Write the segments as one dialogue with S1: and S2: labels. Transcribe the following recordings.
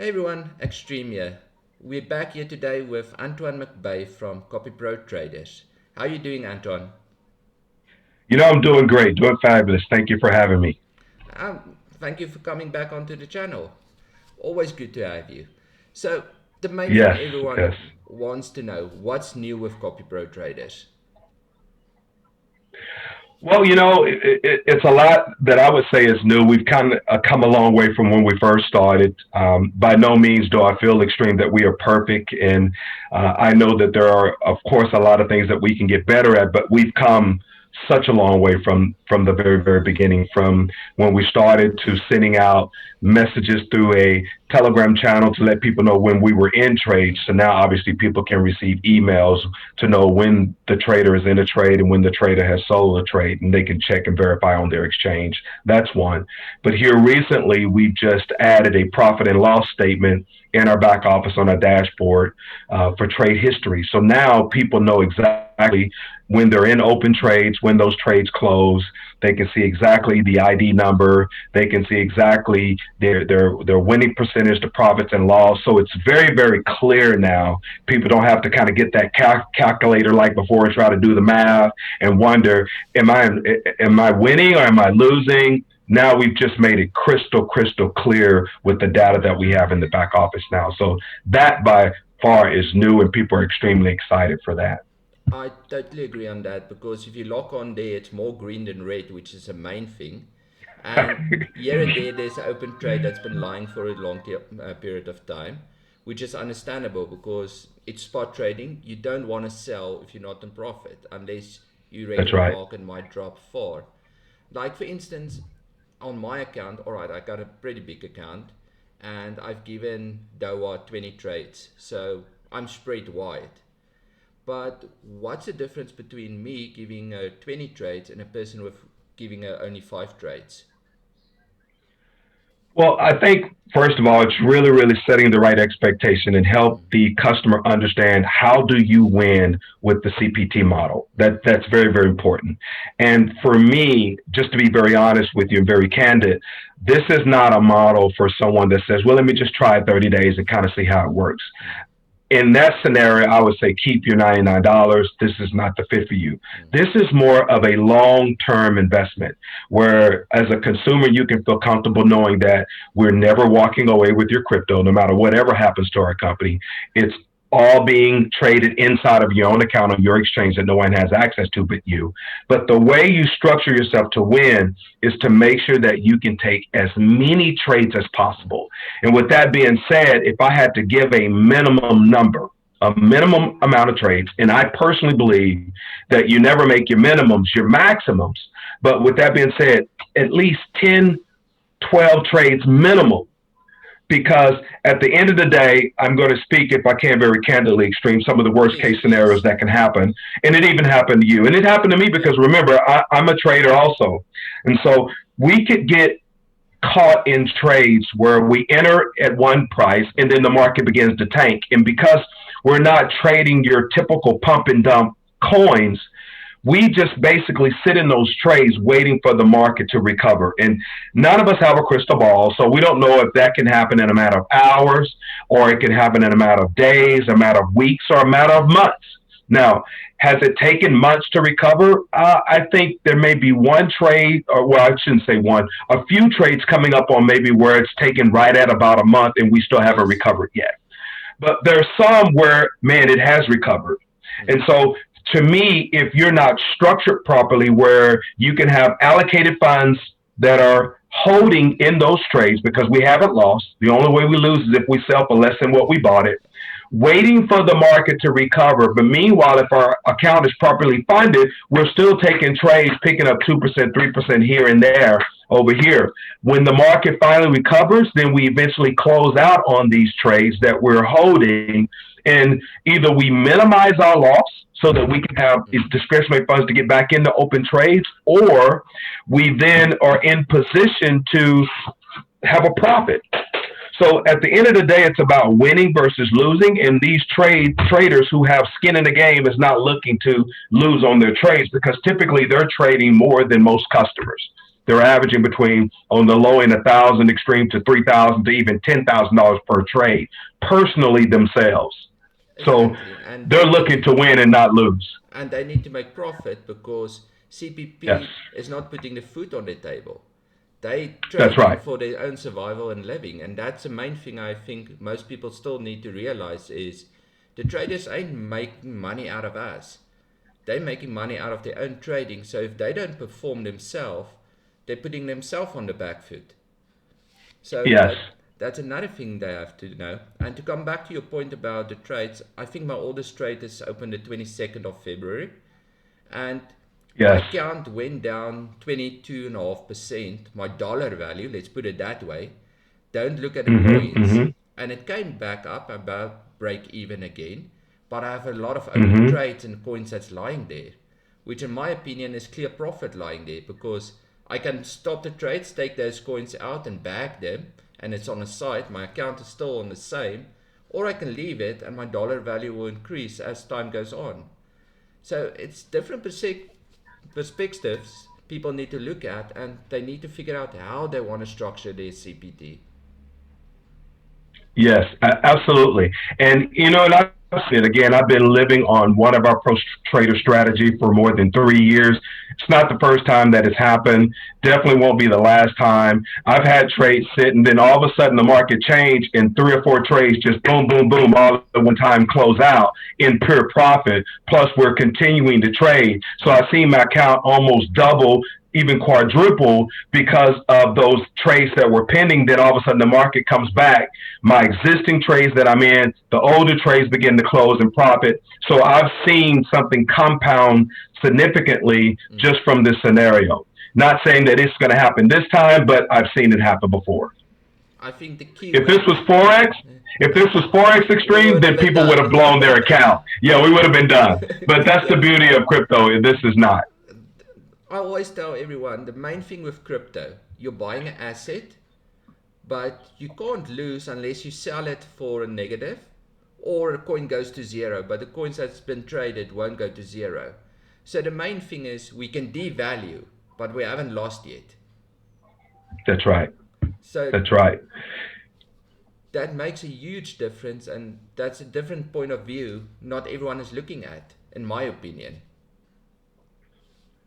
S1: Hey everyone, Extreme here. We're back here today with Antoine McBay from Copy Pro Traders. How are you doing, Antoine?
S2: I'm doing great, doing fabulous. Thank you for having me.
S1: Thank you for coming back onto the channel. Always good to have you. So, the main thing
S2: Yes,
S1: everyone
S2: yes.
S1: wants to know, what's new with Copy Pro Traders?
S2: Well, it's a lot that I would say is new. We've kind of come a long way from when we first started. By no means do I feel extreme that we are perfect, and I know that there are, of course, a lot of things that we can get better at. But we've come such a long way from the very beginning, from when we started to sending out messages through a Telegram channel to let people know when we were in trades. So now, obviously, people can receive emails to know when the trader is in a trade and when the trader has sold a trade, and they can check and verify on their exchange. That's one. But here recently, we just added a profit and loss statement in our back office on our dashboard for trade history. So now people know exactly when they're in open trades, when those trades close. They can see exactly the ID number. They can see exactly their winning percentage, the profits and loss. So it's very clear now. People don't have to kind of get that calculator like before and try to do the math and wonder, am I winning or am I losing? Now we've just made it crystal clear with the data that we have in the back office now. So that by far is new, and people are extremely excited for that.
S1: I totally agree on that because if you lock on there, it's more green than red, which is the main thing. And here and there, there's an open trade that's been lying for a long period of time, which is understandable because it's spot trading. You don't want to sell if you're not in profit, unless you
S2: That's
S1: reckon the
S2: right.
S1: market might drop far. Like, for instance, on my account, all right, I got a pretty big account and I've given 𝙏𝙗 20 trades. So I'm spread wide. But what's the difference between me giving 20 trades and a person with giving only 5 trades?
S2: Well, I think first of all, it's really setting the right expectation and help the customer understand how do you win with the CPT model. That's very important. And for me, just to be very honest with you and very candid, this is not a model for someone that says, well, let me just try 30 days and kind of see how it works. In that scenario, I would say keep your $99. This is not the fit for you. This is more of a long term investment where, as a consumer, you can feel comfortable knowing that we're never walking away with your crypto, no matter whatever happens to our company. It's all being traded inside of your own account on your exchange that no one has access to but you. But the way you structure yourself to win is to make sure that you can take as many trades as possible. And with that being said, if I had to give a minimum number, a minimum amount of trades, and I personally believe that you never make your minimums, your maximums. But with that being said, at least 10, 12 trades minimum, because at the end of the day, I'm going to speak, if I can, very candidly, Extreme, some of the worst
S1: Please,
S2: case scenarios
S1: please.
S2: that can happen. And it even happened to you. And it happened to me
S1: Yeah.
S2: because remember, I'm a trader also. And so we could get caught in trades where we enter at one price and then the market begins to tank. And because we're not trading your typical pump and dump coins, we just basically sit in those trades waiting for the market to recover. And none of us have a crystal ball, so we don't know if that can happen in a matter of hours, or it can happen in a matter of days, a matter of weeks, or a matter of months. Now, has it taken months to recover? I think there may be one trade, or well, I shouldn't say one, a few trades coming up on maybe where it's taken right at about a month and we still haven't
S1: Yes.
S2: recovered yet. But there's some where, man, it has recovered. And
S1: Mm.
S2: so to me, if you're not structured properly where you can have allocated funds that are holding in those trades because we haven't lost. The only way we lose is if we sell for less than what we bought it, waiting for the market to recover. But meanwhile, if our account is properly funded, we're still taking trades, picking up 2%, 3% here and there over here. When the market finally recovers, then we eventually close out on these trades that we're holding. And either we minimize our loss so that we can have discretionary funds to get back into open trades, or we then are in position to have a profit. So at the end of the day, it's about winning versus losing. And these traders who have skin in the game is not looking to lose on their trades because typically they're trading more than most customers. they're averaging between on the low end 1,000 extreme to 3,000 to even $10,000 per trade personally themselves. So
S1: Exactly, and
S2: they're
S1: they need
S2: looking to win and not lose.
S1: to make profit because
S2: Yes,
S1: CPP is not putting the food on the table. They
S2: that's
S1: trading
S2: right.
S1: for their own survival and living, and that's the main thing I think most people still need to realize is the traders ain't making money out of us. They're making money out of their own trading. So if they don't perform themselves, they're putting themselves on the back foot. So
S2: Yes.
S1: that's another thing they have to know. And to come back to your point about the trades, I think my oldest trade is opened the 22nd of February, and my
S2: Yes.
S1: account went down 22.5%. My dollar value, let's put it that way. Don't look at the
S2: Mhm.
S1: coins,
S2: Mhm.
S1: and it came back up about break even again. But I have a lot of open
S2: Mhm.
S1: trades and coins that's lying there, which in my opinion is clear profit lying there because I can stop the trades, take those coins out and bag them, and it's on the side. My account is still on the same, or I can leave it and my dollar value will increase as time goes on. So it's different perspectives people need to look at, and they need to figure out how they want to structure their CPT.
S2: Yes, absolutely. And and I've said again, I've been living on one of our pro trader strategy for more than 3 years. It's not the first time that it's happened. Definitely won't be the last time. I've had trades sit, and then all of a sudden the market changed, and three or four trades just boom, boom, boom, all at one time close out in pure profit. Plus, we're continuing to trade. So I see my account almost double, even quadruple because of those trades that were pending. Then all of a sudden the market comes back, my existing trades that I'm in, the older trades begin to close and profit. So I've seen something compound significantly
S1: Mm.
S2: just from this scenario. Not saying that it's going to happen this time, but I've seen it happen before.
S1: I think the key
S2: If this
S1: word.
S2: was Forex, if this was Forex
S1: We
S2: Extreme,
S1: would have
S2: then
S1: been
S2: people would have
S1: done.
S2: blown their account. Yeah, we would have been done. But that's the
S1: Yeah.
S2: beauty of crypto. This is not.
S1: I always tell everyone the main thing with crypto, you're buying an asset, but you can't lose unless you sell it for a negative or a coin goes to zero, but the coins that's been traded won't go to zero. So the main thing is we can devalue, but we haven't lost yet.
S2: That's right.
S1: So
S2: That's right.
S1: that makes a huge difference, and that's a different point of view not everyone is looking at, in my opinion.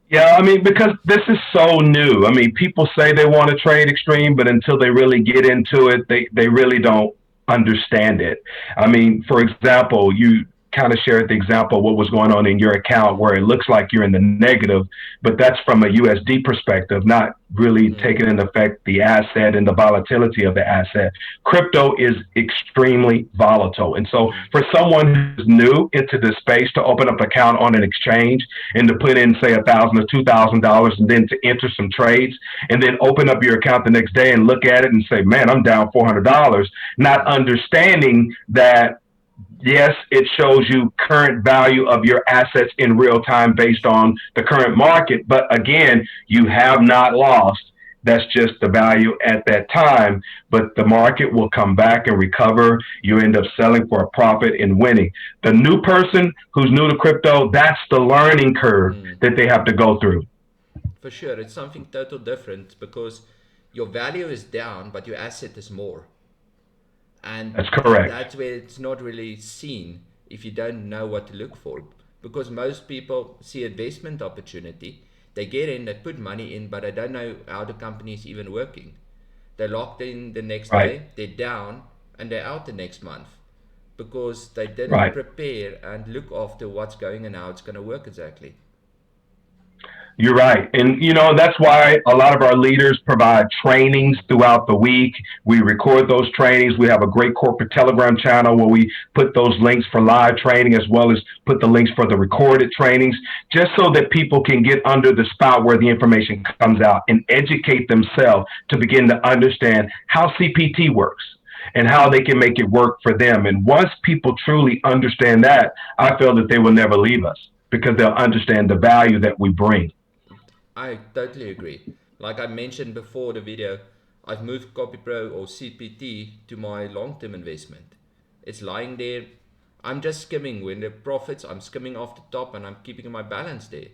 S2: Yeah, I mean, because this is so new. I mean, people say they want to trade extreme, but until they really get into it, they really don't understand it. I mean, for example, you kind of shared the example of what was going on in your account
S1: Mm,
S2: where it looks like you're in the negative, but that's from a USD perspective, not really
S1: mm,
S2: taking into effect the asset and the volatility of the asset. Crypto is extremely volatile. And so
S1: mm.
S2: for someone who's new into this space to open up an account on an exchange and to put in, say, $1,000 or $2,000 and then to enter some trades and then open up your account the next day and look at it and say, man, I'm down $400, not
S1: Mm.
S2: understanding that yes, it shows you current value of your assets in real time based on the current market. But again, you have not lost. That's just the value at that time. But the market will come back and recover. You end up selling for a profit and winning. The new person who's new to crypto, that's the learning curve
S1: Mm.
S2: that they have to go through.
S1: For sure, it's something total different because your value is down, but your asset is more, and
S2: That's correct.
S1: that's where it's not really seen if you don't know what to look for. Because most people see investment opportunity, they get in, they put money in, but they don't know how the company is even working. They're locked in the next
S2: Right.
S1: day, they're down, and they're out the next month because they didn't
S2: Right.
S1: prepare and look after what's going and how it's going to work exactly.
S2: You're right. And, that's why a lot of our leaders provide trainings
S1: Mm,
S2: throughout the week. We record those trainings. We have a great corporate Telegram channel where we put those links for live training as well as put the links for the recorded trainings, just so that people can get under the spout where the information comes out and educate themselves to begin to understand how CPT works and how they can make it work for them. And once people truly understand that, I feel that they will never leave us because they'll understand the value that we bring.
S1: I totally agree. Like I mentioned before the video, I've moved CopyPro or CPT to my long-term investment. It's lying there. I'm just skimming when the profits, I'm skimming off the top and I'm keeping my balance there.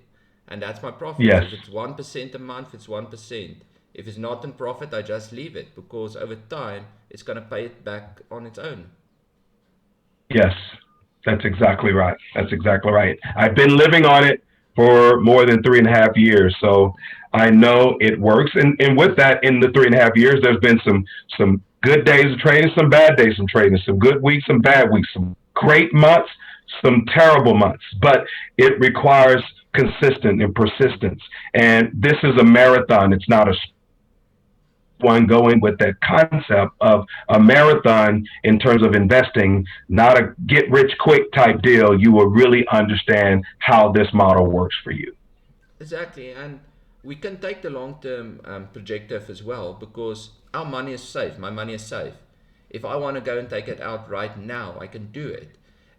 S1: and that's my profits.
S2: Yes.
S1: If it's 1% a month, it's 1%. If it's not in profit, I just leave it, because over time it's going to pay it back on its own.
S2: Yes. That's exactly right. That's exactly right. I've been living on it for more than 3.5 years, so I know it works. And with that, in the 3.5 years, there's been some good days of trading, some bad days of trading, some good weeks, some bad weeks, some great months, some terrible months. But it requires consistent and persistence. And this is a marathon. It's not a one going with that concept of a marathon in terms of investing, not a get rich quick type deal. You will really understand how this model works for you.
S1: Exactly, and we can take the long-term projective as well, because our money is safe. My money is safe. If I want to go and take it out right now, I can do it.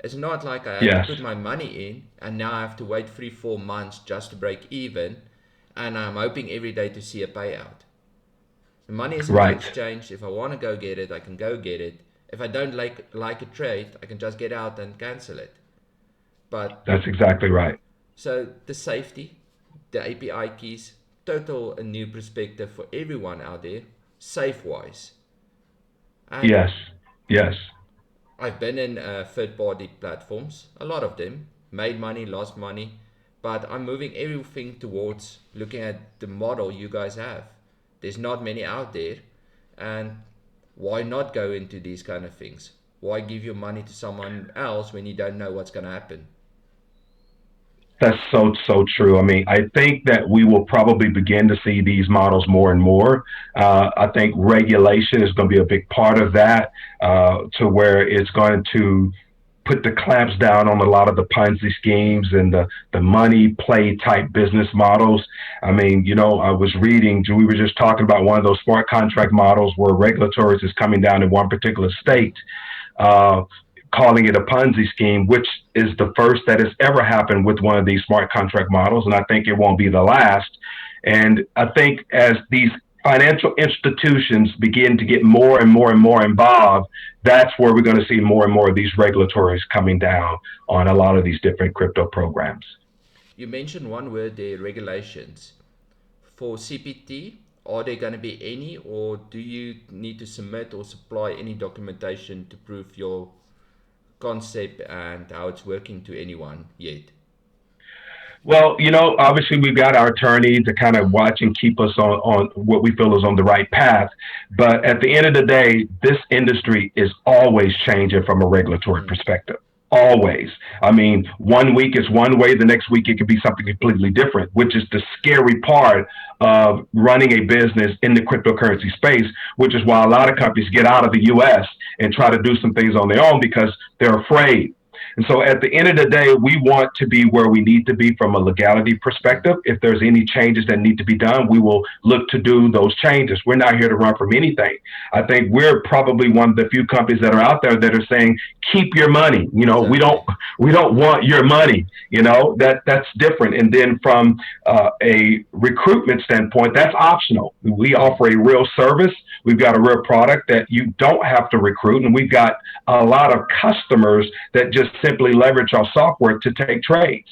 S1: It's not like I had to
S2: Yes.
S1: put my money in and now I have to wait 3 4 months just to break even, and I'm hoping every day to see a payout. The money is in the
S2: Right.
S1: exchange. If I want to go get it, I can go get it. If I don't like a trade, I can just get out and cancel it. But
S2: That's exactly right.
S1: so the safety, the API keys, total a new perspective for everyone out there, safe wise. And
S2: Yes. Yes.
S1: I've been in third party platforms, a lot of them, made money, lost money, but I'm moving everything towards looking at the model you guys have. There's not many out there, and why not go into these kind of things? Why give your money to someone else when you don't know what's going to happen?
S2: That's so true. I mean, I think that we will probably begin to see these models more and more. I think regulation is going to be a big part of that, to where it's going to put the clamps down on a lot of the Ponzi schemes and the money play type business models. I mean, I was reading, we were just talking about one of those smart contract models where regulatory is coming down in one particular state, uh, calling it a Ponzi scheme, which is the first that has ever happened with one of these smart contract models. And I think it won't be the last. And I think as these financial institutions begin to get more and more and more involved, that's where we're going to see more and more of these regulatories coming down on a lot of these different crypto programs.
S1: You mentioned one word there, regulations. For CPT, are there going to be any, or do you need to submit or supply any documentation to prove your concept and how it's working to anyone yet?
S2: Well, obviously we've got our attorney to kind of watch and keep us on what we feel is on the right path. But at the end of the day, this industry is always changing from a regulatory
S1: Mm.
S2: perspective. Always. I mean, one week is one way, the next week it could be something completely different, which is the scary part of running a business in the cryptocurrency space, which is why a lot of companies get out of the US and try to do some things on their own because they're afraid. And so at the end of the day, we want to be where we need to be from a legality perspective. If there's any changes that need to be done, we will look to do those changes. We're not here to run from anything. I think we're probably one of the few companies that are out there that are saying, keep your money.
S1: Exactly.
S2: We don't want your money. That's different. And then from a recruitment standpoint, that's optional. We
S1: Mm.
S2: offer a real service. We've got a real product that you don't have to recruit, and we've got a lot of customers that just simply leverage our software to take trades.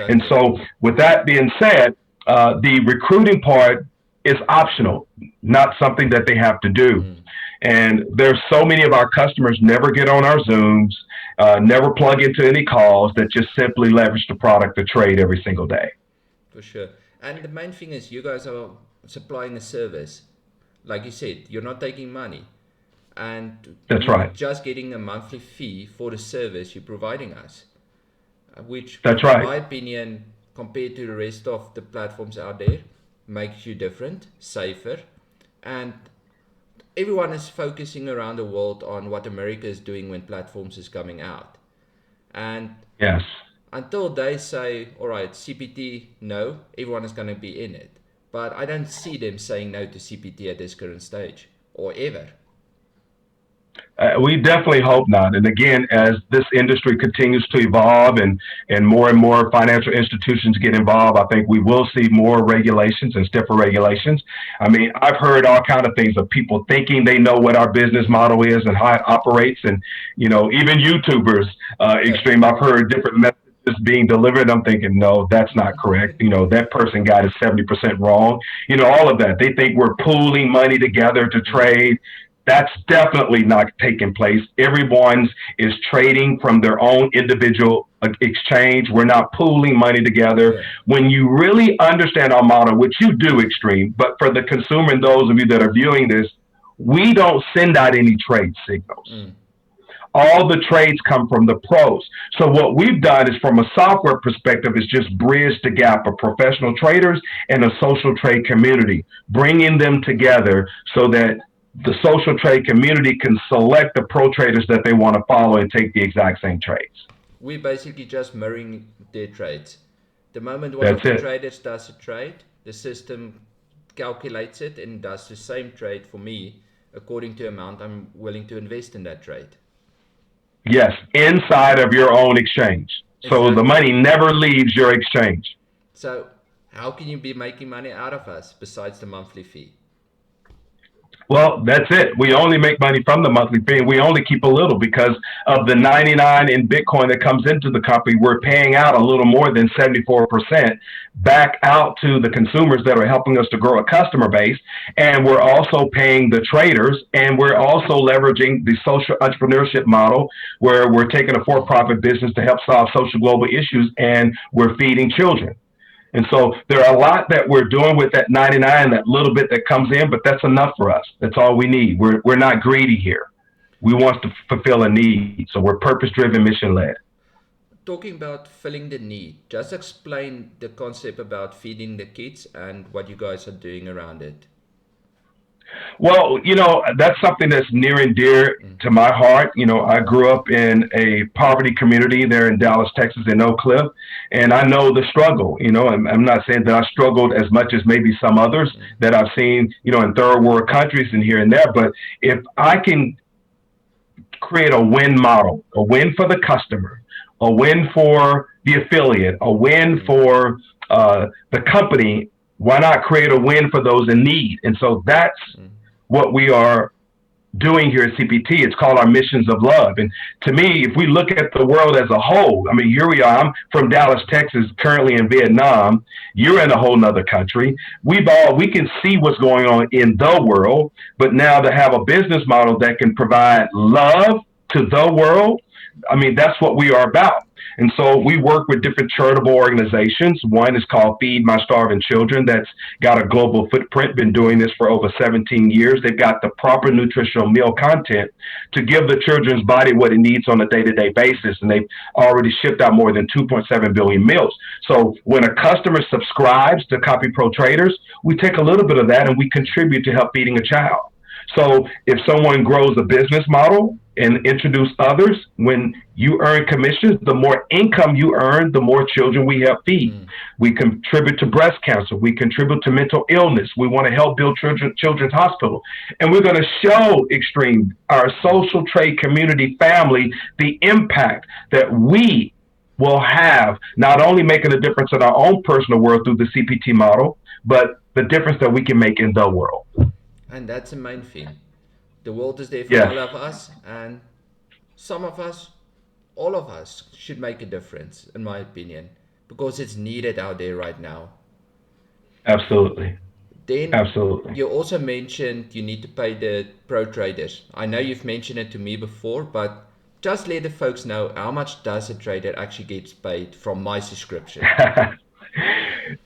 S2: And
S1: Exactly.
S2: so, with that being said, the recruiting part is optional, not something that they have to do.
S1: Mm.
S2: And there's so many of our customers never get on our Zooms, never plug into any calls, that just simply leverage the product to trade every single day.
S1: For sure. And the main thing is you guys are supplying a service. Like you said, you're not taking money. And
S2: That's
S1: you're
S2: right.
S1: just getting a monthly fee for the service you're providing us, which,
S2: That's
S1: in
S2: right.
S1: my opinion, compared to the rest of the platforms out there, makes you different, safer, and everyone is focusing around the world on what America is doing when platforms is coming out. And
S2: Yes.
S1: until they say, all right, CPT, no, everyone is going to be in it. But I don't see them saying no to CPT at this current stage or ever.
S2: We definitely hope not. And again, as this industry continues to evolve and more financial institutions get involved, I think we will see more regulations and stiffer regulations. I mean, I've heard all kind of things of people thinking they know what our business model is and how it operates, and even YouTubers,
S1: Yeah.
S2: Extreme. I've heard different messages being delivered. I'm thinking, no, that's not correct. That person got it 70% wrong. All of that. They think we're pooling money together to
S1: Mm.
S2: trade. That's definitely not taking place. Everyone is trading from their own individual exchange. We're not pooling money together.
S1: Yeah.
S2: When you really understand our model, which you do, Extreme, but for the consumer and those of you that are viewing this, we don't send out any trade signals.
S1: Mm.
S2: All the trades come from the pros. So what we've done is, from a software perspective, is just bridge the gap of professional traders and the social trade community, bringing them together so that the social trade community can select the pro traders that they want to follow and take the exact same trades.
S1: We're basically just mirroring their trades. The moment one of
S2: That's
S1: the
S2: it.
S1: traders does a trade, the system calculates it and does the same trade for me according to amount I'm willing to invest in that trade.
S2: Yes, inside of your own exchange. So the
S1: Exactly.
S2: money never leaves your exchange.
S1: So, how can you be making money out of us besides the monthly fee?
S2: Well, that's it. We only make money from the monthly fee, and we only keep a little because of the 99 in Bitcoin that comes into the company. We're paying out a little more than 74% back out to the consumers that are helping us to grow a customer base. And we're also paying the traders, and we're also leveraging the social entrepreneurship model where we're taking a for-profit business to help solve social global issues, and we're feeding children. And so there are a lot that we're doing with that 99, that little bit that comes in, but that's enough for us. That's all we need. We're not greedy here. We want to fulfill a need. So we're purpose driven, mission led.
S1: Talking about filling the need, just explain the concept about feeding the kids and what you guys are doing around it.
S2: Well, that's something that's near and dear
S1: Mm.
S2: to my heart. I grew up in a poverty community there in Dallas, Texas, in Oak Cliff, and I know the struggle. I'm not saying that I struggled as much as maybe some others
S1: Mm.
S2: that I've seen, in third world countries and here and there. But if I can create a win model, a win for the customer, a win for the affiliate, a win
S1: Mm.
S2: for the company, why not create a win for those in need? And so that's
S1: Mm.
S2: what we are doing here at CPT. It's called our missions of love. And to me, if we look at the world as a whole, I mean, here we are. I'm from Dallas, Texas, currently in Vietnam. You're in a whole nother country. We can see what's going on in the world, but now to have a business model that can provide love to the world, I mean, that's what we are about. And so we work with different charitable organizations. One is called Feed My Starving Children. That's got a global footprint, been doing this for over 17 years. They've got the proper nutritional meal content to give the children's body what it needs on a day-to-day basis. And they've already shipped out more than 2.7 billion meals. So when a customer subscribes to Copy Pro Traders, we take a little bit of that and we contribute to help feeding a child. So if someone grows a business model and introduce others, when you earn commissions, the more income you earn, the more children we help feed.
S1: Mm.
S2: We contribute to breast cancer. We contribute to mental illness. We want to help build children's hospital. And we're going to show Extreme, our social trade community family, the impact that we will have, not only making a difference in our own personal world through the CPT model, but the difference that we can make in the world.
S1: And that's the main thing. The world is there for
S2: Yes,
S1: all of us, and some of us, all of us, should make a difference, in my opinion, because it's needed out there right now.
S2: absolutely.
S1: Then
S2: Absolutely.
S1: you also mentioned you need to pay the pro traders. I know you've mentioned it to me before, but just let the folks know how much does a trader actually gets paid from my subscription.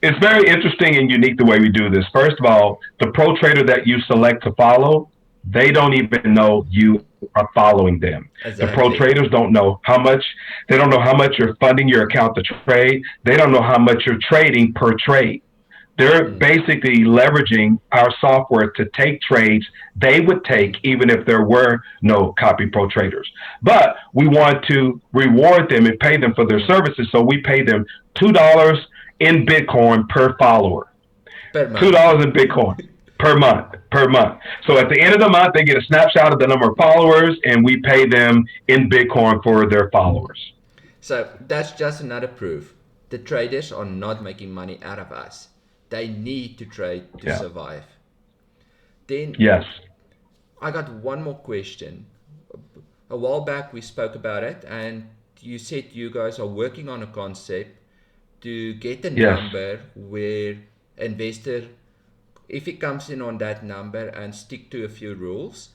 S2: It's very interesting and unique the way we do this. First of all, the pro trader that you select to follow, they don't even know you are following them. The pro
S1: Exactly.
S2: traders don't know how much, they don't know how much you're funding your account to trade. They don't know how much you're trading per trade. They're
S1: Mm.
S2: basically leveraging our software to take trades they would take even if there were no Copy Pro traders. But we want to reward them and pay them for their
S1: Mm.
S2: services. So we pay them $2 in Bitcoin per follower.
S1: Per
S2: two
S1: month.
S2: dollars in Bitcoin per month. So at the end of the month, they get a snapshot of the number of followers, and we pay them in Bitcoin for their followers.
S1: So that's just another proof. The traders are not making money out of us. They need to trade to
S2: Yeah.
S1: survive. Then
S2: Yes.
S1: I got one more question. A while back we spoke about it, and you said you guys are working on a concept to get a
S2: Yes.
S1: number where investor, if he comes in on that number and stick to a few rules,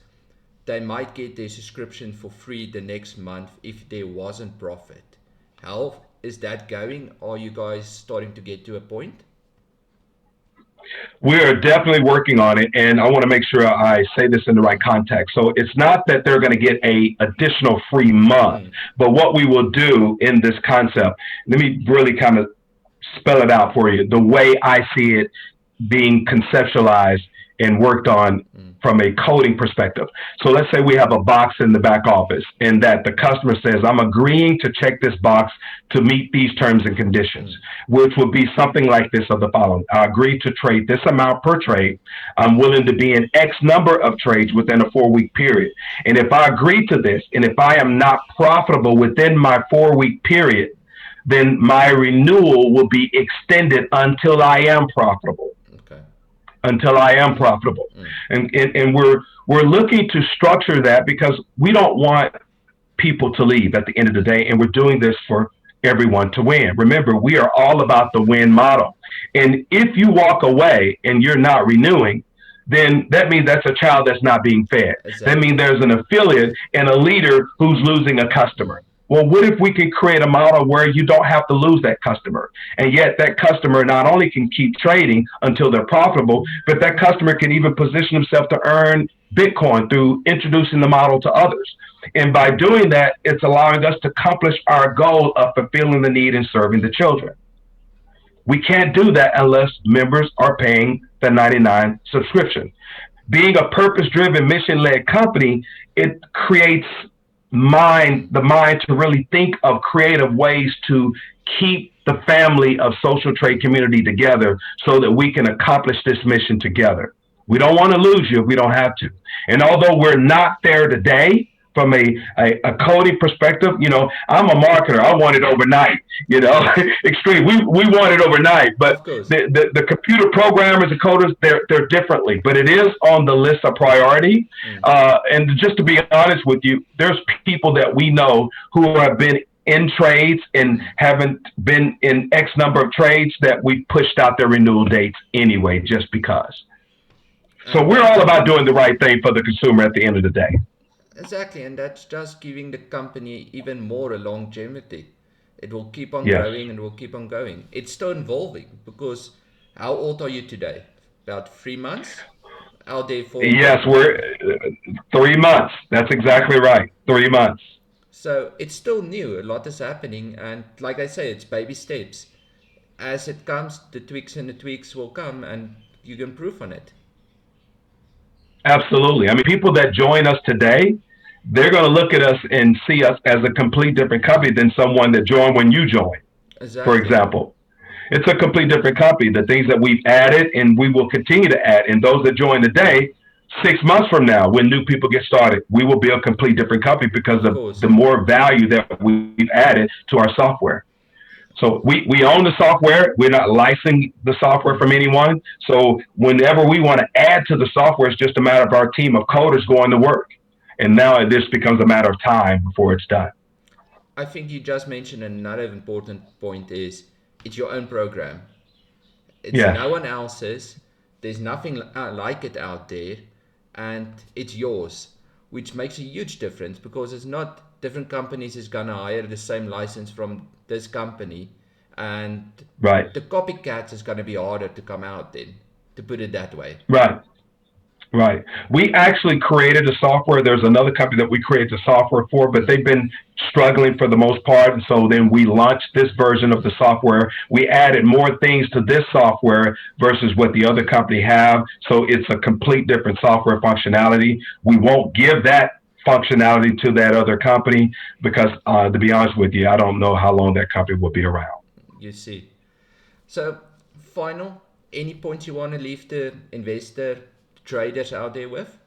S1: they might get their subscription for free the next month if there wasn't profit. How is that going? Are you guys starting to get to a point?
S2: We are definitely working on it, and I want to make sure I say this in the right context. So it's not that they're going to get a additional free month, but what we will do in this concept, let me really kind of spell it out for you. The way I see it being conceptualized and worked on from a coding perspective. So let's say we have a box in the back office and that the customer says, I'm agreeing to check this box to meet these terms and conditions, which would be something like this of the following. I agree to trade this amount per trade. I'm willing to be in X number of trades within a 4-week period. And if I agree to this, and if I am not profitable within my 4-week period, then my renewal will be extended until I am profitable. Until I am profitable. And we're looking to structure that because we don't want people to leave at the end of the day, and we're doing this for everyone to win. Remember, we are all about the win model. And if you walk away and you're not renewing, then that means that's a child that's not being fed. Exactly. That means there's an affiliate and a leader who's losing a customer. Well, what if we can create a model where you don't have to lose that customer? And yet that customer not only can keep trading until they're profitable, but that customer can even position himself to earn Bitcoin through introducing the model to others. And by doing that, it's allowing us to accomplish our goal of fulfilling the need and serving the children. We can't do that unless members are paying the $99 subscription. Being a purpose-driven, mission-led company, it creates the mind to really think of creative ways to keep the family of social trade community together so that we can accomplish this mission together. We don't want to lose you if we don't have to. And although we're not there today from a coding perspective, I'm a marketer. I want it overnight, Extreme. We want it overnight, but the computer programmers and coders, they're differently, but it is on the list of priority. And just to be honest with you, there's people that we know who have been in trades and haven't been in X number of trades that we pushed out their renewal dates anyway, just because. So we're all about doing the right thing for the consumer at the end of the day.
S1: Exactly, and that's just giving the company even more longevity. It will keep on growing and will keep on going. It's still evolving because how old are you today? About 3 months? Out there for
S2: Yes, we're 3 months. That's exactly right. 3 months.
S1: So it's still new. A lot is happening, and like I say, it's baby steps. As it comes, the tweaks will come, and you can improve on it.
S2: Absolutely. I mean, people that join us today, they're going to look at us and see us as a complete different company than someone that joined when you joined, for example. It's a complete different company. The things that we've added and we will continue to add, and those that join today, 6 months from now, when new people get started, we will be a complete different company because of the more value that we've added to our software. So we own the software. We're not licensing the software from anyone. So whenever we want to add to the software, it's just a matter of our team of coders going to work. And now this becomes a matter of time before it's done.
S1: I think you just mentioned another important point is it's your own program. It's no one else's. There's nothing like it out there. And it's yours, which makes a huge difference because it's not different companies is going to hire the same license from this company. And the copycats is going to be harder to come out then, to put it that way.
S2: Right. We actually created a software. There's another company that we created the software for, but they've been struggling for the most part. And so then we launched this version of the software. We added more things to this software versus what the other company have. So it's a complete different software functionality. We won't give that functionality to that other company because, to be honest with you, I don't know how long that company will be around.
S1: You see. So, any points you want to leave the investor traders out there with?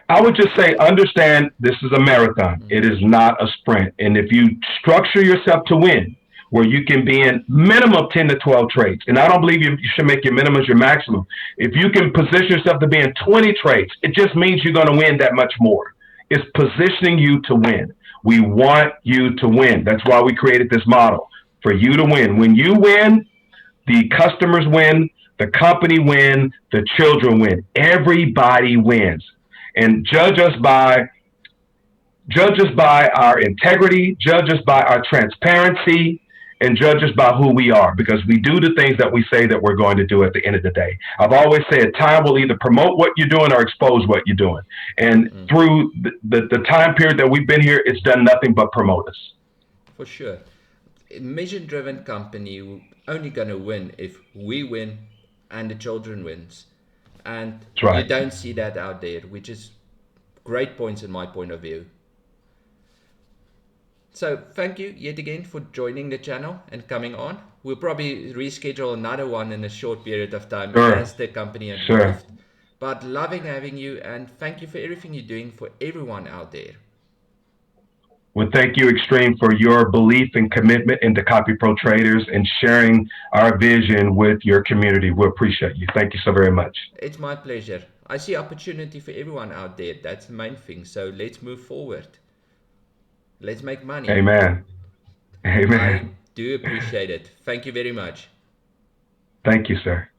S2: I would just say, understand this is a marathon. It is not a sprint. And if you structure yourself to win, where you can be in minimum 10 to 12 trades, and I don't believe you should make your minimum your maximum. If you can position yourself to be in 20 trades, it just means you're going to win that much more. It's positioning you to win. We want you to win. That's why we created this model, for you to win. When you win, the customers win, the company win, the children win. Everybody wins. And judge us by our integrity, judge us by our transparency, and judge us by who we are, because we do the things that we say that we're going to do at the end of the day. I've always said time will either promote what you're doing or expose what you're doing. And through the time period that we've been here, it's done nothing but promote us.
S1: For sure. A mission-driven company only going to win if we win and the children wins. And
S2: That's right.
S1: you don't see that out there, which is great points in my point of view. So thank you yet again for joining the channel and coming on. We'll probably reschedule another one in a short period of time as the company evolves.
S2: Sure.
S1: But loving having you, and thank you for everything you're doing for everyone out there.
S2: Well, thank you, Extreme, for your belief and commitment into Copy Pro Traders and sharing our vision with your community. We appreciate you. Thank you so very much.
S1: It's my pleasure. I see opportunity for everyone out there. That's the main thing. So let's move forward. Let's make money.
S2: Amen. Amen.
S1: I do appreciate it. Thank you very much.
S2: Thank you, sir.